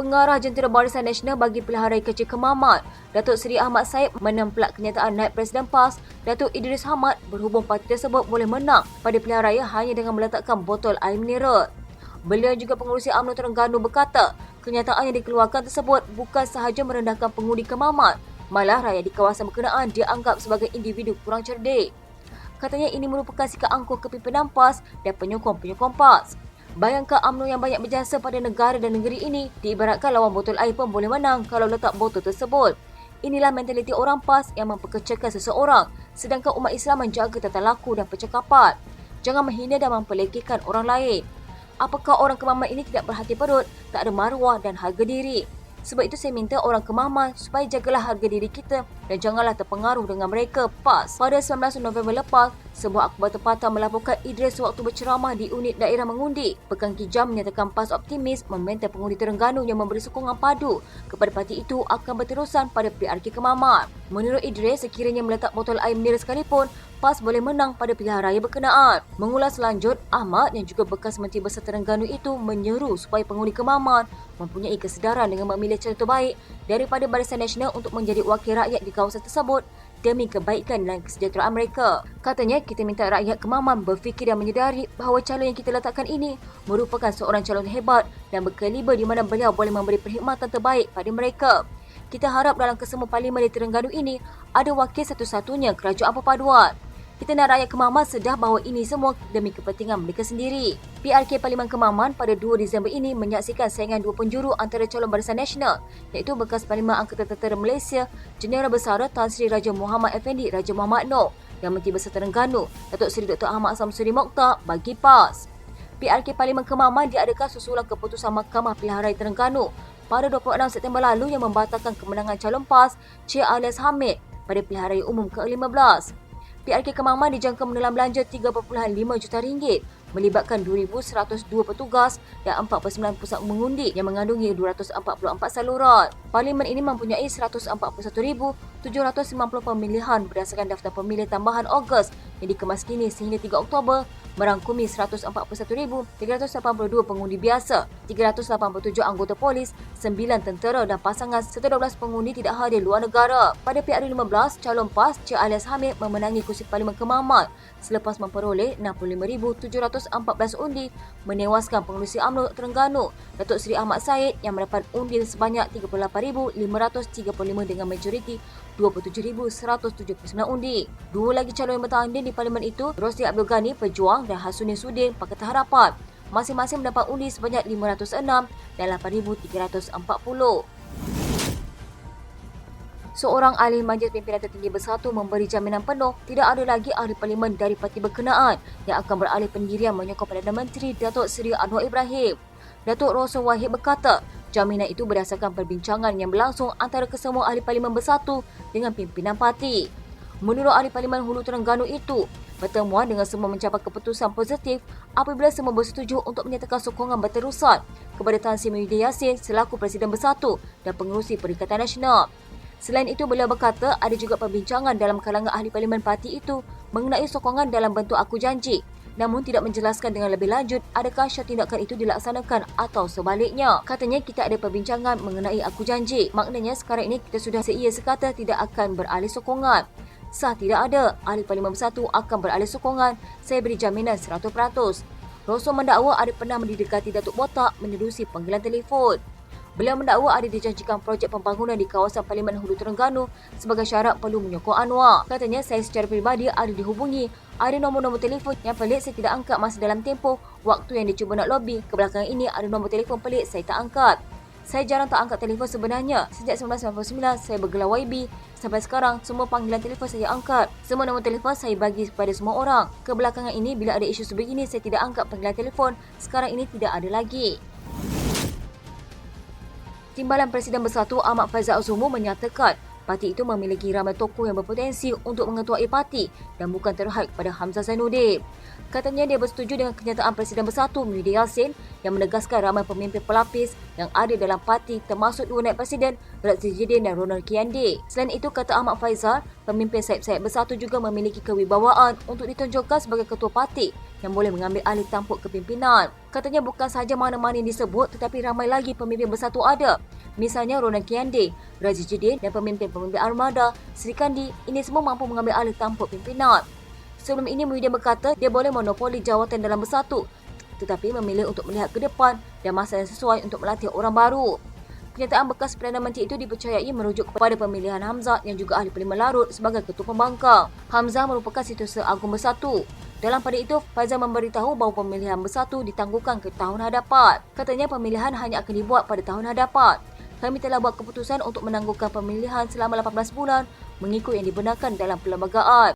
Pengarah Jentera Barisan Nasional bagi Pilihan Raya Kecil Kemaman, Datuk Seri Ahmad Said menempelak kenyataan Naib Presiden PAS, Datuk Idris Hamad berhubung parti tersebut boleh menang pada pilihan raya hanya dengan meletakkan botol air mineral. Beliau juga pengurusi UMNO Terengganu berkata, kenyataan yang dikeluarkan tersebut bukan sahaja merendahkan pengundi Kemaman, malah rakyat di kawasan berkenaan dianggap sebagai individu kurang cerdik. Katanya ini merupakan sikap angkuh kepimpinan PAS dan penyokong-penyokong PAS. Bayangkan UMNO yang banyak berjasa pada negara dan negeri ini diibaratkan lawan botol air pun boleh menang kalau letak botol tersebut. Inilah mentaliti orang PAS yang memperkecilkan seseorang, sedangkan umat Islam menjaga tata laku dan percakapan. Jangan menghina dan memperlekehkan orang lain. Apakah orang Kemaman ini tidak berhati perut, tak ada maruah dan harga diri? Sebab itu saya minta orang Kemaman supaya jagalah harga diri kita dan janganlah terpengaruh dengan mereka PAS. Pada 19 November lepas, sebuah akhbar tempatan melaporkan Idris waktu berceramah di unit daerah mengundi. Pekan Kijam menyatakan PAS optimis membentang pengundi Terengganu yang memberi sokongan padu kepada parti itu akan berterusan pada PRK Kemaman. Menurut Idris, sekiranya meletak botol air mineral sekalipun, PAS boleh menang pada pilihan raya berkenaan. Mengulas lanjut, Ahmad yang juga bekas Menteri Besar Terengganu itu menyeru supaya pengundi Kemaman mempunyai kesedaran dengan memilih cara terbaik daripada Barisan Nasional untuk menjadi wakil rakyat di kawasan tersebut demi kebaikan dan kesejahteraan mereka. Katanya, kita minta rakyat Kemaman berfikir dan menyedari bahawa calon yang kita letakkan ini merupakan seorang calon hebat dan berkaliber di mana beliau boleh memberi perkhidmatan terbaik pada mereka. Kita harap dalam kesemua parlimen di Terengganu ini ada wakil satu-satunya kerajaan perpaduan. Kita nak rakyat Kemaman sedar bahawa ini semua demi kepentingan mereka sendiri. PRK Parlimen Kemaman pada 2 Disember ini menyaksikan saingan dua penjuru antara calon Barisan Nasional iaitu bekas Parlimen Angkatan Tentera Malaysia Jeneral Besar Tan Sri Raja Muhammad Effendi Raja Muhammad Noor dan Menteri Besar Terengganu Datuk Seri Dr. Ahmad Samsuri Mokhtar bagi PAS. PRK Parlimen Kemaman diadakan susulan keputusan Mahkamah Pilihan Raya Terengganu pada 26 September lalu yang membatalkan kemenangan calon PAS Cik Alias Hamid pada pilihan raya umum ke-15. PRK Kemaman dijangka menelan belanja 3.5 juta ringgit melibatkan 2,102 petugas dan 49 pusat mengundi yang mengandungi 244 saluran. Parlimen ini mempunyai 141,750 pemilihan berdasarkan daftar pemilih tambahan Ogos yang dikemas kini sehingga 3 Oktober merangkumi 141,382 pengundi biasa, 387 anggota polis, 9 tentera dan pasangan serta 12 pengundi tidak hadir luar negara. Pada PRU15, calon PAS Cik Alias Hamid memenangi kursi Parlimen Kemaman selepas memperoleh 65,714 undi, menewaskan pengerusi UMNO Terengganu Datuk Seri Ahmad Said yang mendapat undi sebanyak 38,535 dengan majoriti 27,179 undi. Dua lagi calon yang bertanding di parlimen itu, Rosli Abdul Ghani Pejuang dan Hasuddin Sudin Pakatan Harapan, masing-masing mendapat undi sebanyak 506 dan 8,340. Seorang ahli Majlis Pimpinan Tertinggi Bersatu memberi jaminan penuh tidak ada lagi ahli parlimen dari parti berkenaan yang akan beralih pendirian menyokong Perdana Menteri Datuk Seri Anwar Ibrahim. Datuk Rosul Wahid berkata, jaminan itu berdasarkan perbincangan yang berlangsung antara kesemua ahli parlimen bersatu dengan pimpinan parti. Menurut ahli parlimen Hulu Terengganu itu, pertemuan dengan semua mencapai keputusan positif apabila semua bersetuju untuk menyatakan sokongan berterusan kepada Tan Sri Muhyiddin Yassin selaku Presiden Bersatu dan Pengerusi Perikatan Nasional. Selain itu, beliau berkata ada juga perbincangan dalam kalangan ahli parlimen parti itu mengenai sokongan dalam bentuk aku janji, namun tidak menjelaskan dengan lebih lanjut adakah syarat tindakan itu dilaksanakan atau sebaliknya. Katanya kita ada perbincangan mengenai aku janji, maknanya sekarang ini kita sudah seia sekata tidak akan beralih sokongan. Sah tidak ada, ahli parlimen bersatu akan beralih sokongan, saya beri jaminan 100%. Rosul mendakwa ada pernah mendekati Datuk Botak menerusi panggilan telefon. Beliau mendakwa ada dijanjikan projek pembangunan di kawasan Parlimen Hulu Terengganu sebagai syarat perlu menyokong Anwar. Katanya saya secara peribadi ada dihubungi, ada nombor-nombor telefon yang pelik saya tidak angkat masa dalam tempoh waktu yang dicuba nak lobby. Kebelakangan ini ada nombor telefon pelik saya tak angkat. Saya jarang tak angkat telefon sebenarnya. Sejak 1999 saya bergelar YB. Sampai sekarang semua panggilan telefon saya angkat. Semua nombor telefon saya bagi kepada semua orang. Kebelakangan ini bila ada isu sebegini saya tidak angkat panggilan telefon. Sekarang ini tidak ada lagi. Timbalan Presiden Bersatu Ahmad Faizal Azumu menyatakan Parti itu memiliki ramai tokoh yang berpotensi untuk mengetuai parti dan bukan terhad kepada Hamzah Zainuddin. Katanya dia bersetuju dengan kenyataan Presiden Bersatu Muhyiddin Yassin yang menegaskan ramai pemimpin pelapis yang ada dalam parti termasuk dua naib presiden Razif Jidin dan Ronald Kiande. Selain itu, kata Ahmad Faizal, pemimpin sayap-sayap Bersatu juga memiliki kewibawaan untuk ditunjukkan sebagai ketua parti yang boleh mengambil alih tampuk kepimpinan. Katanya bukan sahaja mana-mana yang disebut tetapi ramai lagi pemimpin Bersatu ada. Misalnya Ronald Kiande, Razif Jidin dan pemimpin-pemimpin Armada, Sri Kandi, ini semua mampu mengambil alih tampuk pimpinan. Sebelum ini Muhyiddin berkata dia boleh monopoli jawatan dalam Bersatu tetapi memilih untuk melihat ke depan dan masa yang sesuai untuk melantik orang baru. Kenyataan bekas Perdana Menteri itu dipercayai merujuk kepada pemilihan Hamzah yang juga ahli Parlimen Larut sebagai Ketua Pembangkang. Hamzah merupakan Setiausaha Agung Bersatu. Dalam pada itu, Faizal memberitahu bahawa pemilihan Bersatu ditangguhkan ke tahun hadapan. Katanya pemilihan hanya akan dibuat pada tahun hadapan. Kami telah buat keputusan untuk menangguhkan pemilihan selama 18 bulan mengikut yang dibenarkan dalam perlembagaan.